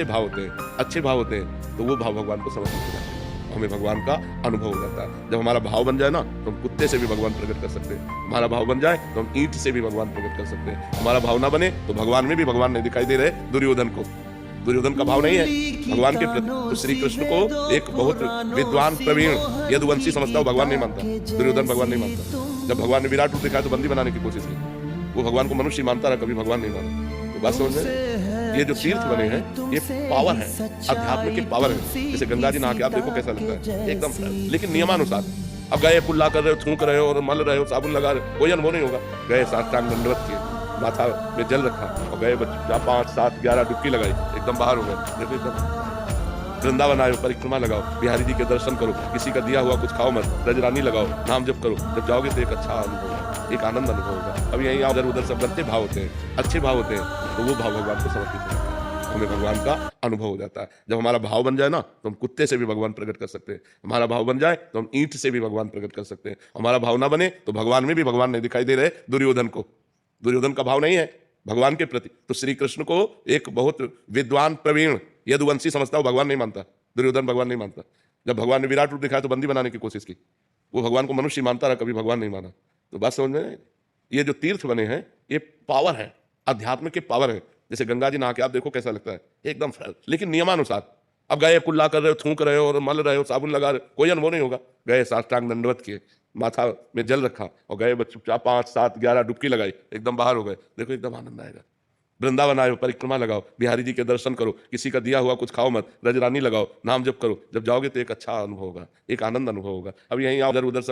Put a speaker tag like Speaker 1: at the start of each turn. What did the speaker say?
Speaker 1: बनते भाव होते हैं, अच्छे भाव होते हैं, तो वो भाव भगवान को समर्पित हो जाते हैं। हमें भगवान का अनुभव हो जाता है। जब हमारा भाव बन जाए ना, तो हम कुत्ते से भी भगवान प्रकट कर सकते हैं। हमारा भाव बन जाए तो हम ईंट से भी भगवान प्रकट कर सकते हैं। हमारा भाव ना बने तो भगवान में भी भगवान नहीं दिखाई दे रहे दुर्योधन को। दुर्योधन का भाव नहीं है भगवान के प्रति, तो श्री कृष्ण को एक बहुत विद्वान प्रवीण यदुवंशी समझता हो, भगवान नहीं मानता। दुर्योधन भगवान नहीं मानता। जब भगवान ने विराट रूप दिखाया तो बंदी बनाने की कोशिश की। वो भगवान को मनुष्य मानता रहा, कभी भगवान नहीं माना। तो बात समझ में, ये जो तीर्थ बने हैं ये पावर है, अध्यात्म की पावर है। जैसे गंगा जी नहा के आप देखो कैसा लगता है, एकदम लेकिन नियमानुसार। अब गए कुल्ला कर रहे हो, थूक रहे हो और मल रहे हो, साबुन लगा रहे हो, कोई अनुभव नहीं होगा। गए साष्टांग दंडवत किए, माथा में जल रखा और गए 5, 7, 11 डुबकी लगाई, एकदम बाहर हो गए। देखो एकदम वृंदावन आयो, परिक्रमा लगाओ, बिहारी जी के दर्शन करो, किसी का दिया हुआ कुछ खाओ मत, रजरानी लगाओ, नाम जप करो। जब जाओगे तो एक अच्छा अनुभव होगा, एक आनंद अनुभव होगा। अब यहीं इधर उधर सब बनते भाव होते हैं, अच्छे भाव होते हैं, तो वो भाव भगवान को समर्पित होता है। हमें भगवान का अनुभव हो जाता है। जब हमारा भाव बन जाए ना, तो हम कुत्ते से भी भगवान प्रकट कर सकते हैं। हमारा भाव बन जाए तो हम ईंट से भी भगवान प्रकट कर सकते हैं। हमारा भाव ना बने तो भगवान में भी भगवान नहीं दिखाई दे रहे दुर्योधन को। दुर्योधन का भाव नहीं है भगवान के प्रति, तो श्री कृष्ण को एक बहुत विद्वान प्रवीण यदुवंशी समझता हो, भगवान नहीं मानता। दुर्योधन भगवान नहीं मानता। जब भगवान ने विराट रूप दिखाया तो बंदी बनाने की कोशिश की। वो भगवान को मनुष्य मानता रहा, कभी भगवान नहीं माना। तो बात समझ में, ये जो तीर्थ बने हैं ये पावर है, अध्यात्म की पावर है। जैसे गंगा जी नहा के आप देखो कैसा लगता है, एकदम लेकिन नियमानुसार। अब गए कुल्ला कर रहे हो, थूक रहे हो और मल रहे हो, साबुन लगा रहे हो, कोई अनुभव नहीं होगा। गए साष्टांग दंडवत किए, माथा में जल रखा और गए 5, 7, 11 डुबकी लगाई, एकदम बाहर हो गए। देखो एकदम आनंद आएगा। वृंदावन आयो, परिक्रमा लगाओ, बिहारी जी के दर्शन करो, किसी का दिया हुआ कुछ खाओ मत, रजरानी लगाओ, नाम जप करो। जब जाओगे तो एक अच्छा अनुभव होगा, एक आनंद अनुभव होगा। अब यहीं इधर उधर